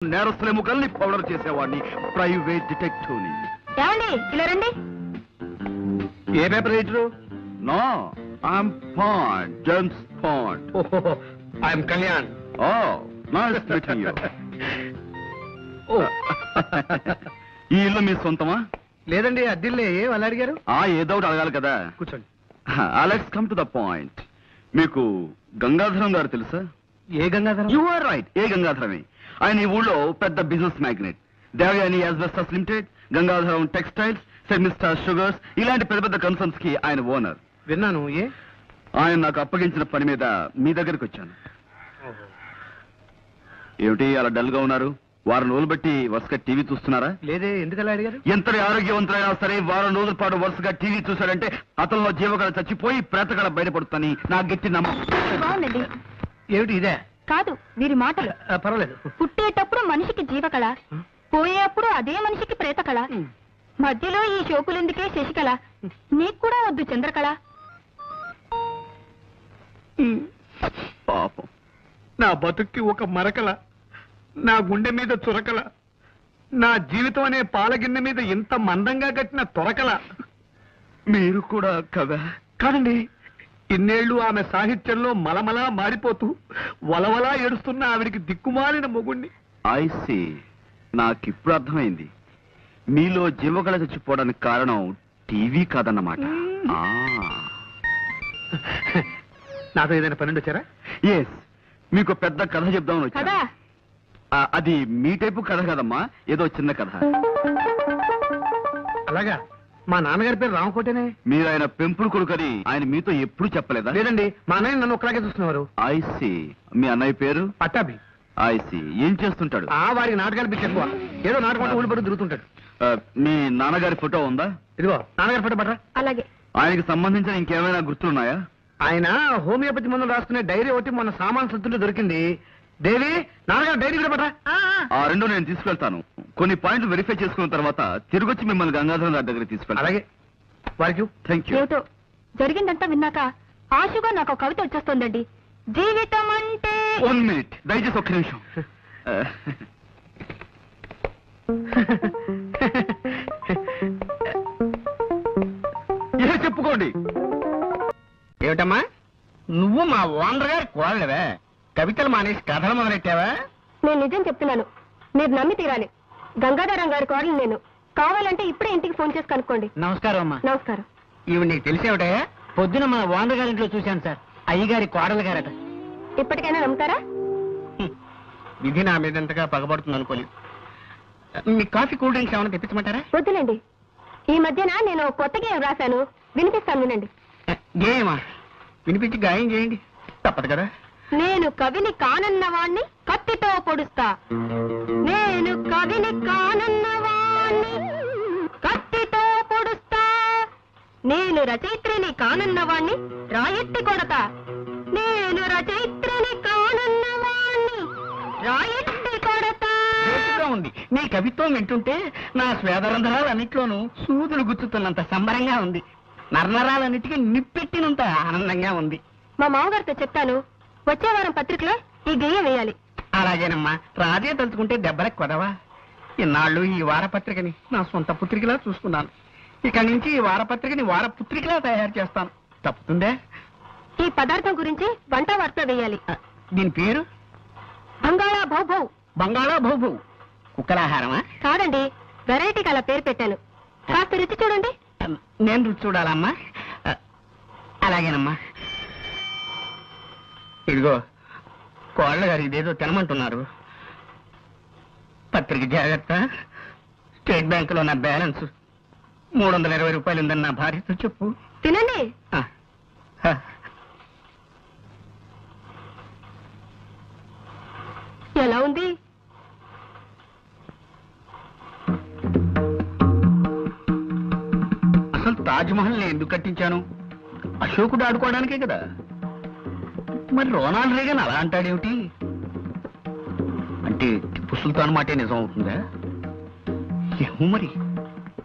నేరస్తుల ముఖల్ని పౌడర్ చేసేవాడిని, ప్రైవేట్ డిటెక్టివ్ని. ఏమండి ఇలా రండి. ఏ paper writer? No, I'm Bond, James Bond. I'm Kalyan. Oh, nice meeting you. ఈ ఇల్లు మీ సొంతమా? లేదండి, అద్దిల్లే. వాళ్ళు అడిగారు? ఏదో ఒకటి అడగాలి కదా. కూర్చోండి. Let's come to the point. మీకు గంగాధరం గారు తెలుసా? ఏ గంగాధరం? యు ఆర్ రైట్, ఏ గంగాధరమే. ఆయన ఈ ఊళ్ళో పెద్ద business magnate. Devayani asbestos limited, Gangadharam textiles, సెమిస్టార్ షుగర్స్, ఇలాంటి పెద్ద పెద్ద కన్సర్న్స్ కి ఆయన ఓనర్. విన్నాను. ఏ? ఆయన నాకు అప్పగించిన పని మీద మీ దగ్గరికి వచ్చాను. ఏమిటి అలా డల్ గా ఉన్నారు? వారం రోజులు బట్టి వరుసగా టీవీ చూస్తున్నారా? లేదే, ఎందుకలా అడిగారు? ఎంతటి ఆరోగ్యవంతులైనా సరే వారం రోజుల పాటు వరుసగా టీవీ చూశాడంటే అతనిలో జీవకళ చచ్చిపోయి ప్రేతకళ బయటపడుతుందని నా గట్టి నమ్మకం. బాగుందండి. ఏమిటి ఇదే? కాదు, వీరి మాటలు. పర్వాలేదు. పుట్టేటప్పుడు మనిషికి జీవకళ, పోయేప్పుడు అదే మనిషికి ప్రేతకళ, మధ్యలో ఈ షోకులెందుకే శశికళ, నీకు కూడా వద్దు చంద్రకళ. పాపం, నా బతుక్కి ఒక మరకల, నా గుండె మీద చురకల, నా జీవితం అనే పాలగిన్నె మీద ఇంత మందంగా కట్టిన తొరకల. మీరు కూడా కదా? కాదండి, ఇన్నేళ్లు ఆమె సాహిత్యంలో మలమలా మారిపోతూ వలవలా ఏడుస్తున్న ఆవిడికి దిక్కుమాలిన మొగుణ్ణి. ఐ సీ, నాకిప్పుడు అర్థమైంది. మీలో జీవకళ చచ్చిపోవడానికి కారణం టీవీ కాదన్నమాట. నాతో ఏదైనా పన్నెండు వచ్చారా? ఎస్, మీకు పెద్ద కథ చెప్దామని వచ్చా. కదా అది మీ టైపు కథ కదమ్మా, ఏదో చిన్న కథ. అలాగా? మా నాన్నగారి పేరు రామకోటేనే. మీరు ఆయన పెంపుడు కొడుకని ఆయన మీతో ఎప్పుడు చెప్పలేదా? లేదండి, మా అన్నయ్య నన్ను ఒకలాగే చూస్తున్నారు. I see. మీ అన్నయ్య పేరు? పట్టాభి. I see. ఏం చేస్తుంటాడు? వారికి నాటకాలు పిచ్చి ఎక్కువ. ఏదో నాటకం ఊళ్ళు పడి తిరుగుతుంటాడు. మీ నాన్నగారి ఫోటో ఉందా? ఇదిగో నాన్నగారి ఫోటో పట్రా. అలాగే. ఆయనకి సంబంధించిన ఇంకేమైనా గుర్తులున్నాయా? ఆయన హోమియోపతి మందులు రాసుకునే డైరీ ఒకటి మొన్న సామాన్ సంతుల్లో దొరికింది. దేవి, నాన్నగారు డైరీ కూడా పట్రా. ఆ రెండు నేను తీసుకెళ్తాను. కొన్ని పాయింట్లు వెరిఫై చేసుకున్న తర్వాత తిరిగొచ్చి మిమ్మల్ని గంగాధరం గారి దగ్గర తీసుకెళ్తాను. అలాగే. వారికి థ్యాంక్ యూ. ఏమిటో జరిగిందంతా విన్నాక ఆశగా నాకు ఒక కవిత వచ్చేస్తోందండి. జీవితం అంటే 1 మినిట్, దయచేసి ఒక్క నిమిషం. ఏ చెప్పుకోండి. ఏమిటమ్మా, నువ్వు మా ఓనర్ గారి కోడలేవే? కవితలు మానేసి కథలు మొదలెట్టావా? నేను నిజం చెప్తున్నాను, మీరు నమ్మి తీరాలి. గంగాధరం గారి కోడలు నేను. కావాలంటే ఇప్పుడే ఇంటికి ఫోన్ చేసి కనుక్కోండి. నమస్కారం అమ్మా. నమస్కారం. ఇవి నీకు తెలిసేవిటయా? పొద్దున మా ఓనర్ గారింట్లో చూశాను సార్. అయ్యగారి కోడలు గారట. ఇప్పటికైనా నమ్ముతారా? విధి నా మీద ఎంతగా పగబడుతుంది అనుకోలేదు. మీ కాఫీ కూల్ డ్రింక్స్ ఏమైనా తెప్పించమంటారా? వద్దులేండి. ఈ మధ్యన నేను కొత్త గేయం రాశాను, వినిపిస్తాను వినండి. గేయమా? వినిపించి గాయం చేయండి. తప్పదు కదా. నేను కవిని కానన్నవాణ్ణి కత్తితో పొడుస్తా. నేను కవిని కానన్నవాణ్ణి కత్తితో పొడుస్తా. నేను రచయిత్రిని కానన్నవాణ్ణి రాయెత్తి కొడతా. నేను రచయిత్రిని కానన్నవాణ్ణి రాయెత్తి కొడతా. ఉంది. నీ కవిత్వం వింటుంటే నా స్వేదరంధ్రాలన్నిట్లోనూ సూదులు గుచ్చుతున్నంత సంబరంగా ఉంది. నరనరాలన్నిటికీ నిప్పెట్టినంత ఆనందంగా ఉంది. మా మామగారితో చెప్తాను, వచ్చే వారం పత్రికలో ఈ గేయం వేయాలి. అలాగేనమ్మా. రాజే తలుచుకుంటే దెబ్బలకు కొదవా. ఇన్నాళ్ళు ఈ వారపత్రికని నా సొంత పుత్రికలా చూసుకున్నాను. ఇక నుంచి ఈ వారపత్రికని వారపుత్రికలా తయారు చేస్తాను. తప్పుతుందే? ఈ పదార్థం గురించి వంట వార్త వేయాలి. దీని పేరు బంగాళా భౌభౌ. బంగాళా భౌభౌ. కుక్కలాహారమా? కాదండి, వెరైటీకి అలా పేరు పెట్టాను. కాస్త రుచి చూడండి. నేను రుచి చూడాలమ్మా. అలాగేనమ్మా. ఇదిగో కోళ్ళ గారు ఇదేదో తినమంటున్నారు. పత్రిక జాగ్రత్త. స్టేట్ బ్యాంకులో నా బ్యాలెన్స్ 320 రూపాయలు ఉందని నా భార్యతో చెప్పు. తినండి. ఎలా ఉంది? అసలు తాజ్మహల్ నేను ఎందుకు కట్టించాను? అశోకుడు ఆడుకోవడానికే కదా. మరి రోనాల్డ్ రేగన్ అలా అంటాడేమిటి? అంటే టిప్పు సుల్తాన్ మాటే నిజం అవుతుందా? ఏమో మరి.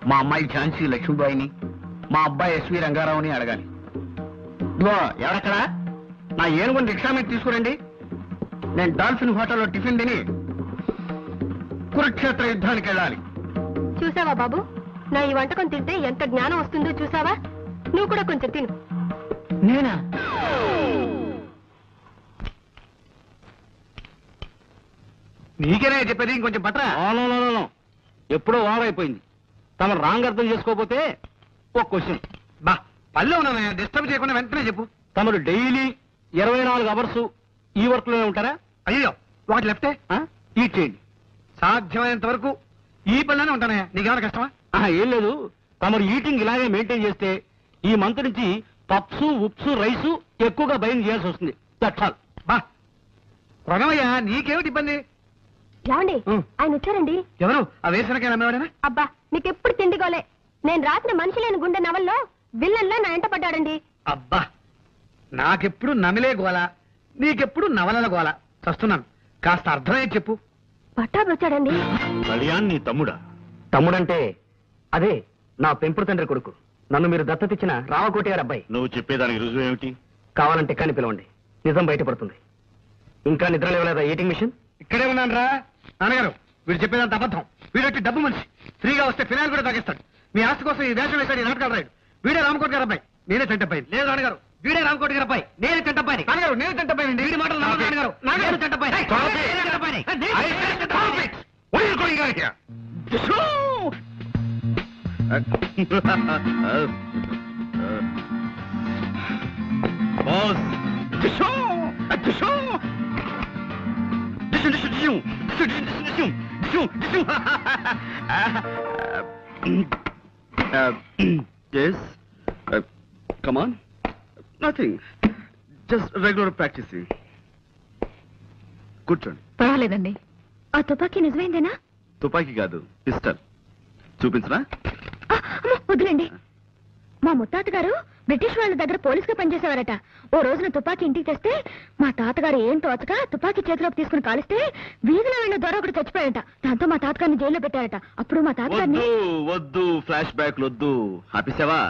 మా అమ్మాయి ఝాన్సీ లక్ష్మీబాయిని, మా అబ్బాయి ఎస్వి రంగారావుని అడగాలి. ఇదిగో ఎవరక్కడ? నా ఏనుగుని రిక్షా మీద తీసుకురండి. నేను డాల్ఫిన్ హోటల్లో టిఫిన్ తిని కురుక్షేత్ర యుద్ధానికి వెళ్ళాలి. చూసావా బాబు, నా ఈ వంటకం తింటే ఎంత జ్ఞానం వస్తుందో చూసావా? నువ్వు కూడా కొంచెం తిను. నేనా? నీకేనే చెప్పేది, ఇంకొంచెం పట్రా. ఎప్పుడో వారైపోయింది. తమ రాంగ్ అర్థం చేసుకోకపోతే ఒక క్వశ్చన్. బా పల్లె ఉన్నా డిస్టర్బ్ చేయకుండా వెంటనే చెప్పు. తమరు డైలీ 24 అవర్స్ ఈ వర్క్ లోనే ఉంటారా? అయ్యో ఒకటి లెఫ్టే. ఈట్ చేయండి. సాధ్యమైనంత వరకు ఈ పనిలోనే ఉంటానయ్యా. నీకేమైనా కష్టమా? ఏం లేదు, తమరు ఈటింగ్ ఇలాగే మెయింటైన్ చేస్తే ఈ మంత్ నుంచి పప్స్ ఉప్స్ రైసు ఎక్కువగా బయింగ్ చేయాల్సి వస్తుంది. That's all. బా ప్రణవయ్యా, నీకేమిటి ఇబ్బంది? ఏమండి, ఆయన వచ్చారండి. ఎవరు? ఆ వేసనకే అమ్మేవాడేనా? అబ్బా మీకెప్పుడు తిండిగోలే. నేను రాసిన మనిషి లేని గుండె నవల్లో విల్లన్లా నా ఎంట పడ్డాడండి. అబ్బా నాకెప్పుడు నమిలే గోల, నీకెప్పుడు నవలల గోల. చస్తున్నాను, కాస్త అర్థమయ్యే చెప్పు. పట్టాబి వచ్చాడండి. కళ్యాణ్ నీ తమ్ముడా? తమ్ముడంటే అదే నా పెంపుడు తండ్రి కొడుకు. నన్ను మీరు దత్తతిచ్చిన రామకోటి గారి అబ్బాయి. నువ్వు చెప్పేదానికి రుజువు ఏమిటి? కావాలంటే కానీ పిలవండి, నిజం బయటపడుతుంది. ఇంకా నిద్ర లేవలేదా ఈటింగ్ మిషన్? ఇక్కడే ఉన్నాను రా. నాన్నగారు, వీడు చెప్పేదంత అబద్ధం. వీడొచ్చి డబ్బు మనిషి. ఫ్రీగా వస్తే ఫినాయిల్ కూడా తాగిస్తాడు. మీ ఆస్తి కోసం ఈ వేషం వేశాడు, ఈ నాటకాలు రాయుడు. వీడే రామకోటి గారి అబ్బాయి, నేనే చంటబ్బాయి. లేదు నాన్నగారు, వీడే రామకోటి గారి అబ్బాయి, నేనే చంటబ్బాయి. నాన్నగారు, నేను చంటబ్బాయి. వీడి మాటలు నమ్మకండి నాన్నగారు. నాన్నగారు Chantabbai. Yes. Come on. Nothing. Just regular practicing. కూర్చోండి. పర్వాలేదండి. ఆ తుపాకీ నిజమైందేనా? తుపాకీ కాదు, పిస్టల్. చూపించరా? వద్దులేండి. మా ముత్తాతగారు బ్రిటిష్ వాళ్ళ దగ్గర పోలీసుగా పనిచేసేవారట. ఓ రోజున తుపాకీ ఇంటికి తెస్తే మా తాతగారు ఏం తోచక తుపాకీ చేతిలోకి తీసుకుని కాలిస్తే వీధిలో వెళ్ళిన దొర ఒకటి చచ్చిపోయాట. దాంతో మా తాతగారిని జైల్లో పెట్టారట. అప్పుడు మా తాతగారిని వద్దు ఫ్లాష్ బ్యాక్ వద్దు. ఆపేసావా?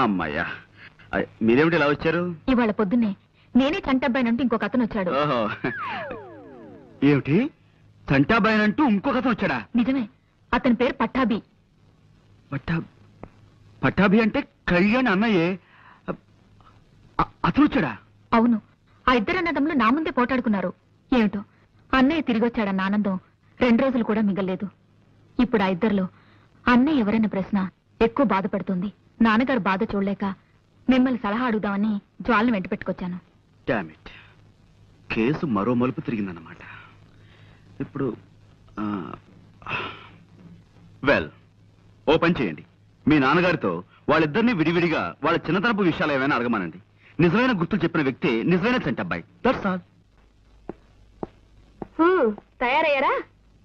అమ్మాయ్యా, మీరేమిటి ఇలా వచ్చారు? ఇవాళ పొద్దున్నే నేనే చంటబ్బాయినంటూ ఇంకొక అతను వచ్చాడు. ఓహో, ఏమిటి చంటాబాయనంటూ ఇంకొక అతను వచ్చాడా? నిజమే, అతని పేరు పట్టాభి. పట్టాభి అంటే కళ్యాణ్ అన్నయ్యే. అతను వచ్చాడా? అవును, ఆ ఇద్దరు అన్నదమ్ములు నా ముందే పోటాడుకున్నారు. ఏమిటో అన్నయ్య తిరిగొచ్చాడన్న ఆనందం 2 రోజులు కూడా మిగల్లేదు. ఇప్పుడు ఆ ఇద్దరిలో అన్నయ్య ఎవరన్న ప్రశ్న ఎక్కువ బాధపడుతుంది. నాన్నగారు బాధ చూడలేక మిమ్మల్ని సలహా అడుగుదామని జ్వాలను వెంట పెట్టుకొచ్చాను. డామ్ ఇట్, కేసు మరో మలుపు తిరిగిందన్నమాట. ఇప్పుడు వెల్, ఓ పని చేయండి. మీ నాన్నగారితో వాళ్ళిద్దరిని విడివిడిగా వాళ్ళ చిన్నతనపు విషయాలు ఏమైనా అడగమానండి. నిజమైన గుర్తులు చెప్పిన వ్యక్తి నిజమైన చంటబ్బాయి. That's all. తయారయ్యారా?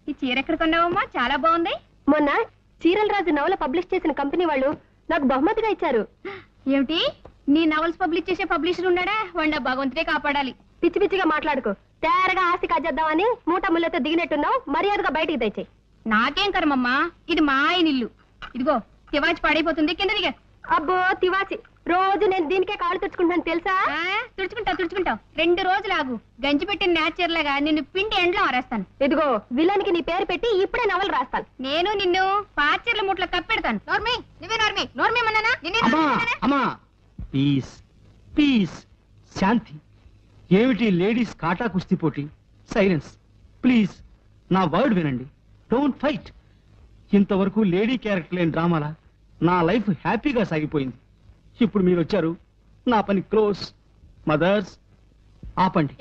ఈ చీర ఎక్కడ కొన్నావమ్మా? చాలా బాగుంది. మొన్న చీరల రాజు నవల పబ్లిష్ చేసిన కంపెనీ వాళ్ళు నాకు బహుమతిగా ఇచ్చారు. ఏమిటి, నీ నవల్స్ పబ్లిష్ చేసే పబ్లిషర్ ఉన్నాడా? వాడిన భగవంతుడే కాపాడాలి. పిచ్చి పిచ్చిగా మాట్లాడుకో. తయారుగా ఆస్తి కాజేద్దామని మూట ముళ్ళతో దిగినట్టున్నావు. మర్యాదగా బయటికి తెచ్చాయి. నాకేం కర్మమ్మా, ఇది మా ఆయన ఇల్లు. ఇదిగో తివాచి పాడైపోతుంది, కింద దిగా. అబ్బో తివాచి, రోజు నేను దీనికే కాళ్ళు తుడుచుకుంటాను తెలుసా? తుడుచుకుంటావు 2 రోజులు ఆగు. గంజి పెట్టిన న్యాచర్ లాగా నిన్ను పిండి ఎండ్లో ఆరేస్తాను. ఇదిగో విలన్కి నీ పేరు పెట్టి ఇప్పుడే నవలు రాస్తాను. నేను నిన్ను పాచర్ల ముట్లో కప్పెడతాను. నోర్మి, నువ్వే నోర్మి. నోర్మి అన్నానా? అమ్మా పీస్ పీస్, శాంతి. ఏమిటి లేడీస్ కాటా కుస్తీ పోటీ? Silence please. నా వర్డ్ వినండి, డోంట్ ఫైట్. ఇంతవరకు లేడీ క్యారెక్టర్ లేని డ్రామాలా నా లైఫ్ హ్యాపీగా సాగిపోయింది. ఇప్పుడు మీరు వచ్చారు, నా పని క్లోజ్. మదర్స్ ఆపండి.